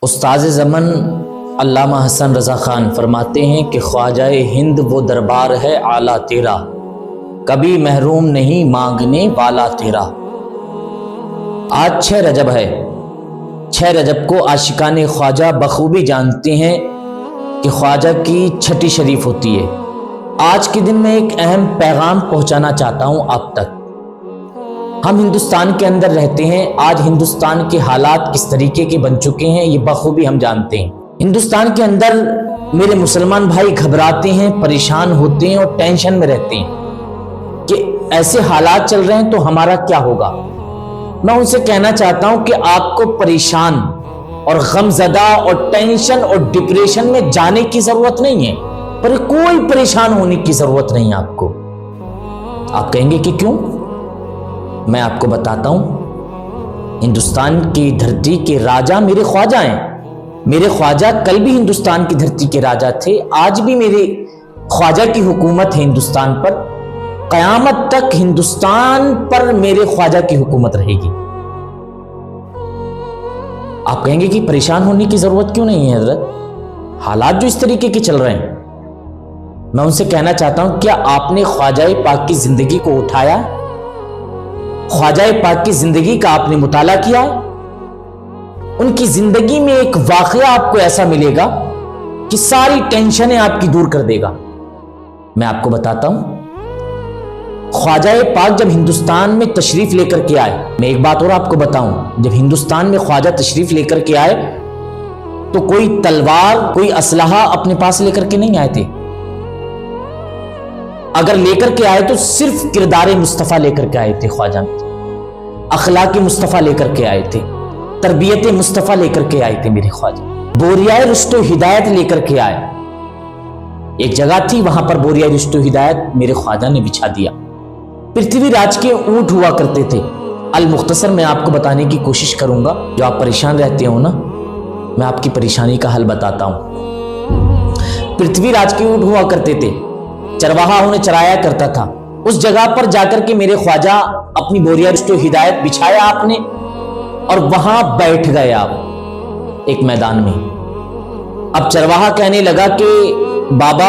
استاذ زمن علامہ حسن رضا خان فرماتے ہیں کہ خواجہ ہند وہ دربار ہے اعلیٰ تیرا، کبھی محروم نہیں مانگنے والا تیرا۔ آج 6 رجب ہے۔ 6 رجب کو عاشقان خواجہ بخوبی جانتے ہیں کہ خواجہ کی چھٹی شریف ہوتی ہے۔ آج کے دن میں ایک اہم پیغام پہنچانا چاہتا ہوں آپ تک۔ ہم ہندوستان کے اندر رہتے ہیں، آج ہندوستان کے حالات کس طریقے کے بن چکے ہیں یہ بخوبی ہم جانتے ہیں۔ ہندوستان کے اندر میرے مسلمان بھائی گھبراتے ہیں، پریشان ہوتے ہیں اور ٹینشن میں رہتے ہیں کہ ایسے حالات چل رہے ہیں تو ہمارا کیا ہوگا۔ میں ان سے کہنا چاہتا ہوں کہ آپ کو پریشان اور غم زدہ اور ٹینشن اور ڈپریشن میں جانے کی ضرورت نہیں ہے، پر کوئی پریشان ہونے کی ضرورت نہیں آپ کو۔ آپ کہیں گے کہ کیوں؟ میں آپ کو بتاتا ہوں۔ ہندوستان کی دھرتی کے راجا میرے خواجہ ہیں۔ میرے خواجہ کل بھی ہندوستان کی دھرتی کے راجا تھے، آج بھی میرے خواجہ کی حکومت ہے ہندوستان پر، قیامت تک ہندوستان پر میرے خواجہ کی حکومت رہے گی۔ آپ کہیں گے کہ پریشان ہونے کی ضرورت کیوں نہیں ہے حضرت، حالات جو اس طریقے کے چل رہے ہیں۔ میں ان سے کہنا چاہتا ہوں، کیا آپ نے خواجہ پاک کی زندگی کو اٹھایا؟ خواجہ پاک کی زندگی کا آپ نے مطالعہ کیا؟ ان کی زندگی میں ایک واقعہ آپ کو ایسا ملے گا کہ ساری ٹینشنیں آپ کی دور کر دے گا۔ میں آپ کو بتاتا ہوں، خواجہ پاک جب ہندوستان میں تشریف لے کر کے آئے، میں ایک بات اور آپ کو بتاؤں، جب ہندوستان میں خواجہ تشریف لے کر کے آئے تو کوئی تلوار، کوئی اسلحہ اپنے پاس لے کر کے نہیں آئے تھے۔ اگر لے کر کے آئے تو صرف کردار مصطفیٰ لے کر کے آئے تھے، خواجہ اخلاق مصطفیٰ لے کر کے آئے تھے، تربیت مصطفیٰ لے کر کے آئے تھے میرے خواجہ۔ بوریائے رشت و ہدایت لے کر کے آئے۔ ایک جگہ تھی، وہاں پر بوریائے رشت و ہدایت میرے خواجہ نے بچھا دیا۔ پرتھوی راج کے اونٹ ہوا کرتے تھے۔ المختصر میں آپ کو بتانے کی کوشش کروں گا، جو آپ پریشان رہتے ہو نا، میں آپ کی پریشانی کا حل بتاتا ہوں۔ پرتھوی راج کے اونٹ ہوا کرتے تھے، چرواہا انہیں چرایا کرتا تھا۔ اس جگہ پر جا کر کے میرے خواجہ اپنی بوریائے رشت و ہدایت بچھایا آپ نے، اور وہاں بیٹھ گئے آپ ایک میدان میں۔ اب چرواہا کہنے لگا کہ بابا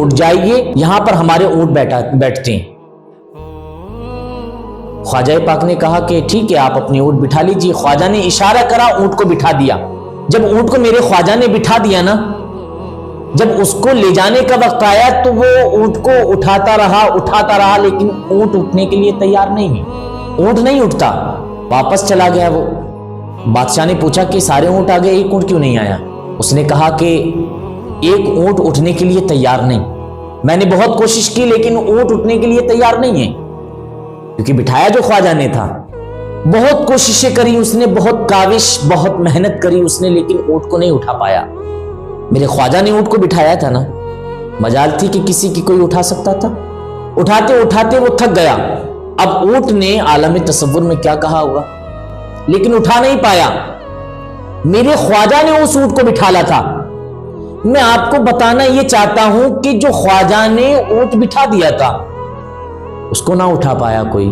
اٹھ جائیے، یہاں پر ہمارے اونٹ بیٹھتے ہیں۔ خواجہ پاک نے کہا کہ ٹھیک ہے، آپ اپنے اونٹ بٹھا لیجیے۔ خواجہ نے اشارہ کرا، اونٹ کو بٹھا دیا۔ جب اونٹ کو میرے خواجہ نے بٹھا دیا نا، جب اس کو لے جانے کا وقت آیا تو وہ اونٹ کو اٹھاتا رہا، لیکن اونٹ اٹھنے کے لیے تیار نہیں ہے۔ اونٹ نہیں اٹھتا، واپس چلا گیا وہ۔ بادشاہ نے پوچھا کہ سارے اونٹ آ گئے، ایک اونٹ کیوں نہیں آیا؟ اس نے کہا کہ ایک اونٹ اٹھنے کے لیے تیار نہیں، میں نے بہت کوشش کی لیکن اونٹ اٹھنے کے لیے تیار نہیں ہے، کیونکہ بٹھایا جو خواجہ نے تھا۔ بہت کوششیں کری اس نے، بہت کاوش، بہت محنت کری اس نے، لیکن اونٹ کو نہیں اٹھا پایا۔ میرے خواجہ نے اونٹ کو بٹھایا تھا نا، مجال تھی کہ کسی کی کوئی اٹھا سکتا تھا۔ اٹھاتے اٹھاتے وہ تھک گیا۔ اب اونٹ نے عالم تصور میں کیا کہا ہوگا، لیکن اٹھا نہیں پایا۔ میرے خواجہ نے اس اونٹ کو بٹھالا تھا۔ میں آپ کو بتانا یہ چاہتا ہوں کہ جو خواجہ نے اونٹ بٹھا دیا تھا، اس کو نہ اٹھا پایا کوئی،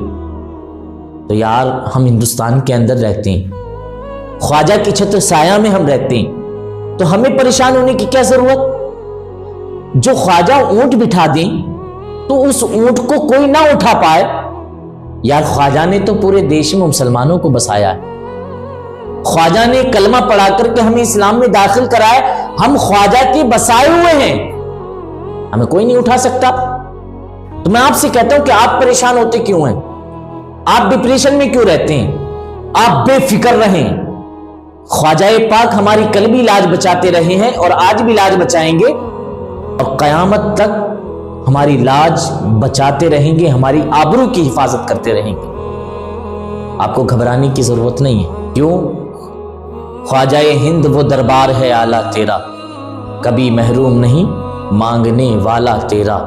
تو یار ہم ہندوستان کے اندر رہتے ہیں، خواجہ کی چھتر سایہ میں ہم رہتے ہیں، تو ہمیں پریشان ہونے کی کیا ضرورت؟ جو خواجہ اونٹ بٹھا دیں تو اس اونٹ کو کوئی نہ اٹھا پائے۔ یار خواجہ نے تو پورے دیش میں مسلمانوں کو بسایا ہے، خواجہ نے کلمہ پڑھا کر کے ہمیں اسلام میں داخل کرائے، ہم خواجہ کے بسائے ہوئے ہیں، ہمیں کوئی نہیں اٹھا سکتا۔ تو میں آپ سے کہتا ہوں کہ آپ پریشان ہوتے کیوں ہیں؟ آپ ڈپریشن میں کیوں رہتے ہیں؟ آپ بے فکر رہیں۔ خواجہ پاک ہماری قلبی لاج بچاتے رہے ہیں اور آج بھی لاج بچائیں گے، اور قیامت تک ہماری لاج بچاتے رہیں گے، ہماری آبرو کی حفاظت کرتے رہیں گے۔ آپ کو گھبرانے کی ضرورت نہیں ہے۔ کیوں؟ خواجہ ہند وہ دربار ہے اعلیٰ تیرا، کبھی محروم نہیں مانگنے والا تیرا۔